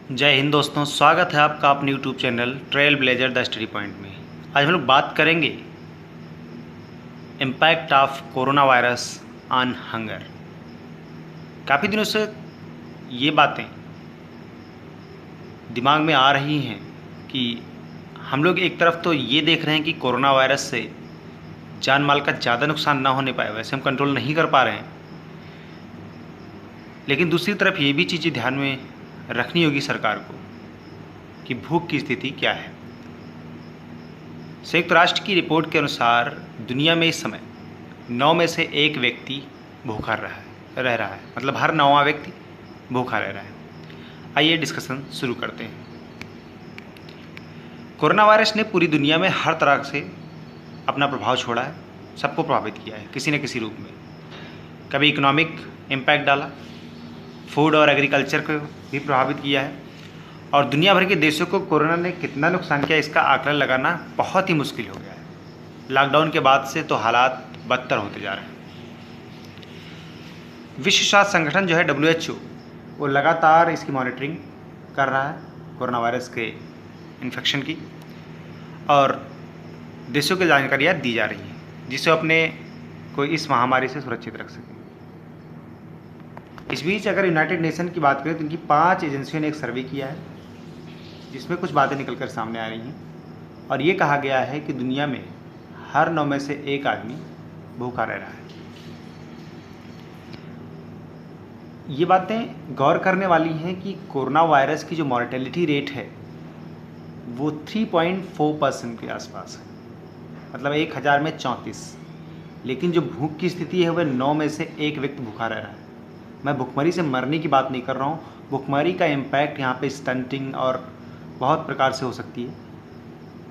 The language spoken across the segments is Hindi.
जय हिंद दोस्तों, स्वागत है आपका अपने YouTube channel trail blazer the study point में। आज हम लोग बात करेंगे impact of corona virus on hunger. काफ़ी दिनों से ये बातें दिमाग में आ रही हैं कि हम लोग एक तरफ तो ये देख रहे हैं कि कोरोना वायरस से जान माल का ज़्यादा नुकसान ना होने पाए, वैसे हम कंट्रोल नहीं कर पा रहे हैं, लेकिन दूसरी तरफ ये भी चीज़ें ध्यान में रखनी होगी सरकार को कि भूख की स्थिति क्या है। संयुक्त राष्ट्र की रिपोर्ट के अनुसार दुनिया में इस समय 9 में से 1 व्यक्ति भूखा रह रहा है, मतलब हर 9वां व्यक्ति भूखा रह रहा है। आइए डिस्कशन शुरू करते हैं। कोरोना वायरस ने पूरी दुनिया में हर तरह से अपना प्रभाव छोड़ा है, सबको प्रभावित किया है किसी न किसी रूप में। कभी इकोनॉमिक इम्पैक्ट डाला, फूड और एग्रीकल्चर को भी प्रभावित किया है, और दुनिया भर के देशों को कोरोना ने कितना नुकसान किया इसका आकलन लगाना बहुत ही मुश्किल हो गया है। लॉकडाउन के बाद से तो हालात बदतर होते जा रहे हैं। विश्व स्वास्थ्य संगठन जो है WHO, वो लगातार इसकी मॉनिटरिंग कर रहा है कोरोना वायरस के इन्फेक्शन की, और देशों की जानकारियाँ दी जा रही हैं जिससे अपने को इस महामारी से सुरक्षित रख सकें। इस बीच अगर यूनाइटेड नेशन की बात करें तो इनकी 5 एजेंसियों ने एक सर्वे किया है जिसमें कुछ बातें निकलकर सामने आ रही हैं, और ये कहा गया है कि दुनिया में हर 9 में से 1 आदमी भूखा रह रहा है। ये बातें गौर करने वाली हैं कि कोरोना वायरस की जो मॉर्टेलिटी रेट है वो 3.4% के आसपास है, मतलब 1000 में 34, लेकिन जो भूख की स्थिति है वह 9 में से 1 व्यक्ति भूखा रह रहा है। मैं भुखमरी से मरने की बात नहीं कर रहा हूँ, भुखमरी का इम्पैक्ट यहाँ पे स्टंटिंग और बहुत प्रकार से हो सकती है।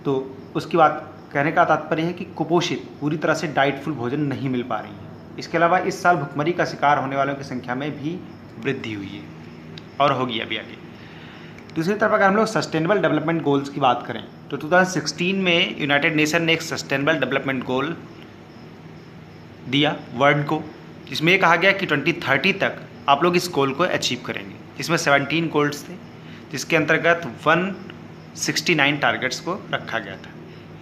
तो उसकी बात कहने का तात्पर्य है कि कुपोषित, पूरी तरह से डाइटफुल भोजन नहीं मिल पा रही है। इसके अलावा इस साल भुखमरी का शिकार होने वालों की संख्या में भी वृद्धि हुई है और होगी अभी आगे। दूसरी तरफ अगर हम लोग सस्टेनेबल डेवलपमेंट गोल्स की बात करें तो 2016 में यूनाइटेड नेशन ने एक सस्टेनेबल डेवलपमेंट गोल दिया वर्ल्ड को, जिसमें ये कहा गया कि 2030 तक आप लोग इस गोल को अचीव करेंगे। इसमें 17 गोल्स थे जिसके अंतर्गत 169 टारगेट्स को रखा गया था।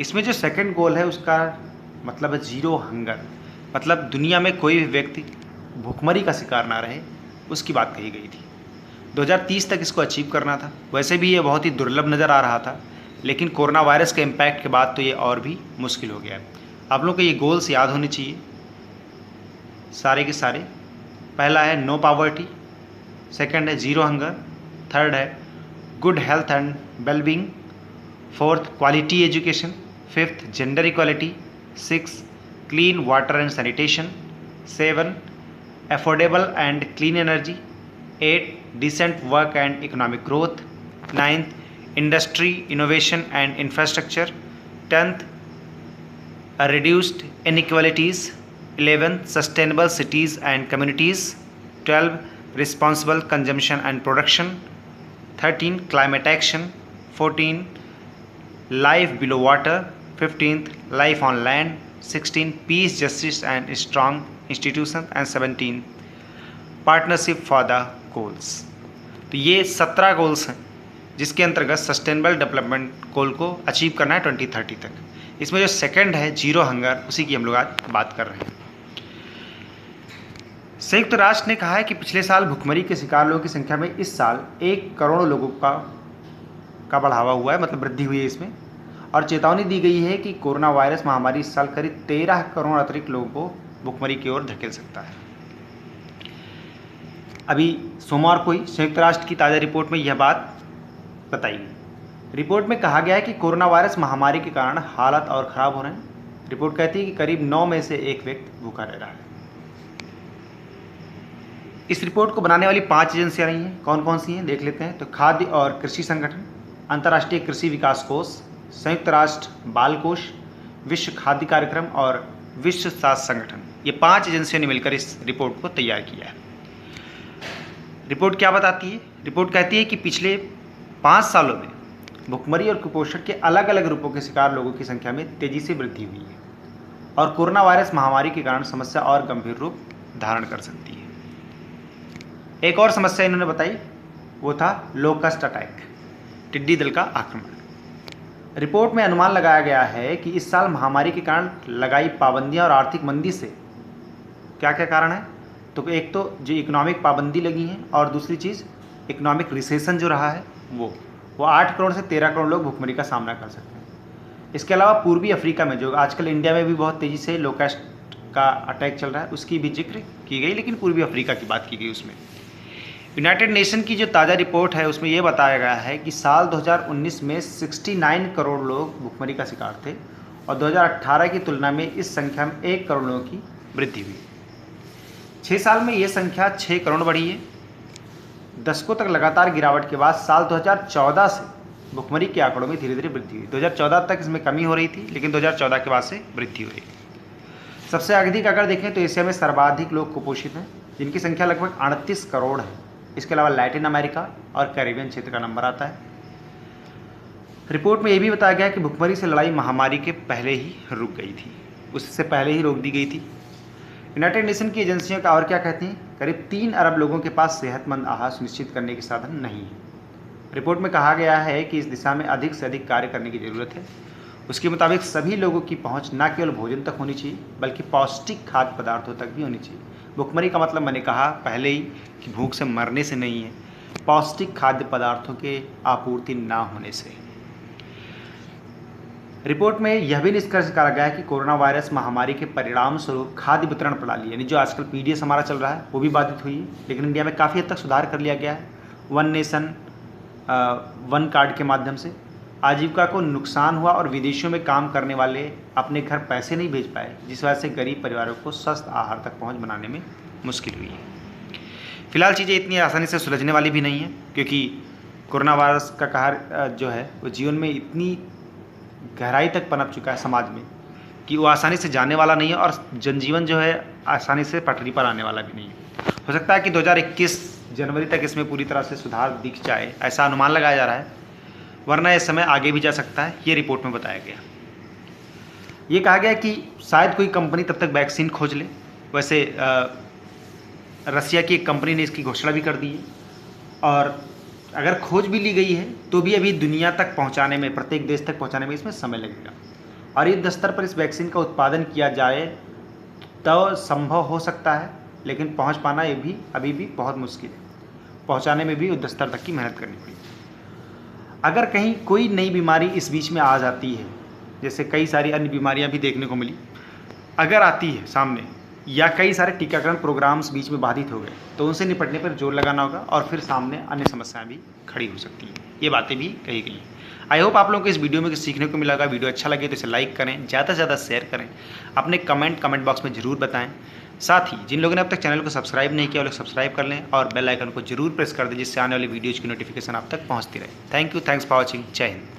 इसमें जो सेकंड गोल है उसका मतलब है जीरो हंगर, मतलब दुनिया में कोई भी व्यक्ति भूखमरी का शिकार ना रहे, उसकी बात कही गई थी। 2030 तक इसको अचीव करना था। वैसे भी ये बहुत ही दुर्लभ नज़र आ रहा था, लेकिन कोरोना वायरस के इम्पैक्ट के बाद तो ये और भी मुश्किल हो गया है। आप लोग को ये गोल्स याद होने चाहिए सारे के सारे। पहला है नो पॉवर्टी, सेकंड है जीरो हंगर, थर्ड है good health and wellbeing, fourth quality education, fifth gender equality, 6 clean water and sanitation, 7 affordable and clean energy, 8 decent work and economic growth, 9th industry innovation and infrastructure, 10th reduced inequalities, 11 sustainable cities and communities, 12 responsible consumption and production, 13 climate action, 14 life below water, 15th life on land, 16 peace, justice and strong institutions, and 17 partnership for the goals। तो ये 17 गोल्स हैं जिसके अंतर्गत सस्टेनेबल डेवलपमेंट गोल को अचीव करना है 2030 तक। इसमें जो सेकंड है जीरो हंगर, उसी की हम लोग आज बात कर रहे हैं। संयुक्त राष्ट्र ने कहा है कि पिछले साल भुखमरी के शिकार लोगों की संख्या में इस साल 1 करोड़ लोगों का बढ़ावा हुआ है, मतलब वृद्धि हुई है इसमें, और चेतावनी दी गई है कि कोरोना वायरस महामारी इस साल करीब 13 करोड़ अतिरिक्त लोगों को भुखमरी की ओर धकेल सकता है। अभी सोमवार को ही संयुक्त राष्ट्र की ताज़ा रिपोर्ट में यह बात बताई गई। रिपोर्ट में कहा गया है कि कोरोना वायरस महामारी के कारण हालात और ख़राब हो रहे हैं। रिपोर्ट कहती है कि करीब 9 में से 1 व्यक्ति भूखा रह रहा है। इस रिपोर्ट को बनाने वाली 5 एजेंसियां रही हैं। कौन कौन सी हैं देख लेते हैं। तो खाद्य और कृषि संगठन, अंतर्राष्ट्रीय कृषि विकास कोष, संयुक्त राष्ट्र बाल कोष, विश्व खाद्य कार्यक्रम और विश्व स्वास्थ्य संगठन, ये 5 एजेंसियों ने मिलकर इस रिपोर्ट को तैयार किया है। रिपोर्ट क्या बताती है? रिपोर्ट कहती है कि पिछले 5 सालों में भुखमरी और कुपोषण के अलग अलग रूपों के शिकार लोगों की संख्या में तेजी से वृद्धि हुई है, और कोरोना वायरस महामारी के कारण समस्या और गंभीर रूप धारण कर सकती है। एक और समस्या इन्होंने बताई वो था लोकस्ट अटैक, टिड्डी दल का आक्रमण। रिपोर्ट में अनुमान लगाया गया है कि इस साल महामारी के कारण लगाई पाबंदियां और आर्थिक मंदी से क्या क्या कारण है, तो एक तो जो इकोनॉमिक पाबंदी लगी है और दूसरी चीज़ इकोनॉमिक रिसेशन जो रहा है वो 8 करोड़ से 13 करोड़ लोग भुखमरी का सामना कर सकते हैं। इसके अलावा पूर्वी अफ्रीका में जो आजकल इंडिया में भी बहुत तेज़ी से लोकस्ट का अटैक चल रहा है उसकी भी जिक्र की गई, लेकिन पूर्वी अफ्रीका की बात की गई उसमें। यूनाइटेड नेशन की जो ताज़ा रिपोर्ट है उसमें ये बताया गया है कि साल 2019 में 69 करोड़ लोग भुखमरी का शिकार थे और 2018 की तुलना में इस संख्या में 1 करोड़ लोगों की वृद्धि हुई। 6 साल में ये संख्या 6 करोड़ बढ़ी है। दशकों तक लगातार गिरावट के बाद साल 2014 से भुखमरी के आंकड़ों में धीरे धीरे वृद्धि हुई। 2014 तक इसमें कमी हो रही थी, लेकिन 2014 के बाद से वृद्धि हो रही है। सबसे अधिक अगर देखें तो एशिया में सर्वाधिक लोग कुपोषित हैं, जिनकी संख्या लगभग 38 करोड़ है। इसके अलावा लैटिन अमेरिका और कैरिबियन क्षेत्र का नंबर आता है। रिपोर्ट में यह भी बताया गया कि भुखमरी से लड़ाई महामारी के पहले ही रुक गई थी, उससे पहले ही रोक दी गई थी। यूनाइटेड नेशन की एजेंसियों का और क्या कहती हैं, करीब 3 अरब लोगों के पास सेहतमंद आहार सुनिश्चित करने के साधन नहीं है। रिपोर्ट में कहा गया है कि इस दिशा में अधिक से अधिक कार्य करने की ज़रूरत है। उसके मुताबिक सभी लोगों की पहुंच न केवल भोजन तक होनी चाहिए बल्कि पौष्टिक खाद्य पदार्थों तक भी होनी चाहिए। भुखमरी का मतलब मैंने कहा पहले ही कि भूख से मरने से नहीं है, पौष्टिक खाद्य पदार्थों के आपूर्ति ना होने से। रिपोर्ट में यह भी निष्कर्ष करा गया है कि कोरोना वायरस महामारी के परिणाम स्वरूप खाद्य वितरण प्रणाली यानी जो आजकल पीडीएस हमारा चल रहा है वो भी बाधित हुई है, लेकिन इंडिया में काफ़ी हद तक सुधार कर लिया गया है। वन नेशन वन कार्ड के माध्यम से आजीविका को नुकसान हुआ और विदेशों में काम करने वाले अपने घर पैसे नहीं भेज पाए, जिस वजह से गरीब परिवारों को स्वस्थ आहार तक पहुंच बनाने में मुश्किल हुई है। फिलहाल चीज़ें इतनी आसानी से सुलझने वाली भी नहीं है, क्योंकि कोरोना वायरस का कहर जो है वो जीवन में इतनी गहराई तक पनप चुका है समाज में कि वो आसानी से जाने वाला नहीं है और जनजीवन जो है आसानी से पटरी पर आने वाला भी नहीं है। हो सकता है कि 2021 जनवरी तक इसमें पूरी तरह से सुधार दिख जाए, ऐसा अनुमान लगाया जा रहा है, वरना यह समय आगे भी जा सकता है, ये रिपोर्ट में बताया गया। ये कहा गया कि शायद कोई कंपनी तब तक वैक्सीन खोज ले। वैसे रसिया की एक कंपनी ने इसकी घोषणा भी कर दी है और अगर खोज भी ली गई है तो भी अभी दुनिया तक पहुंचाने में, प्रत्येक देश तक पहुंचाने में इसमें समय लगेगा। और युद्ध स्तर पर इस वैक्सीन का उत्पादन किया जाए तो संभव हो सकता है, लेकिन पहुंच पाना ये भी अभी भी बहुत मुश्किल है। पहुंचाने में भी युद्ध स्तर तक की मेहनत करनी पड़ेगी। अगर कहीं कोई नई बीमारी इस बीच में आ जाती है, जैसे कई सारी अन्य बीमारियां भी देखने को मिली, अगर आती है सामने, या कई सारे टीकाकरण प्रोग्राम्स बीच में बाधित हो गए, तो उनसे निपटने पर जोर लगाना होगा और फिर सामने अन्य समस्याएं भी खड़ी हो सकती हैं। ये बातें भी कही गई हैं। आई होप आप लोगों को इस वीडियो में कुछ सीखने को मिला होगा। वीडियो अच्छा लगे तो इसे लाइक करें, ज़्यादा से ज़्यादा शेयर करें, अपने कमेंट बॉक्स में ज़रूर बताएं। साथ ही जिन लोगों ने अब तक चैनल को सब्सक्राइब नहीं किया वो लोग सब्सक्राइब कर लें और बेल आइकन को जरूर प्रेस कर दें, जिससे आने वाली वीडियोज़ की नोटिफिकेशन आप तक पहुँचती रहे। Thanks for watching. जय हिंद।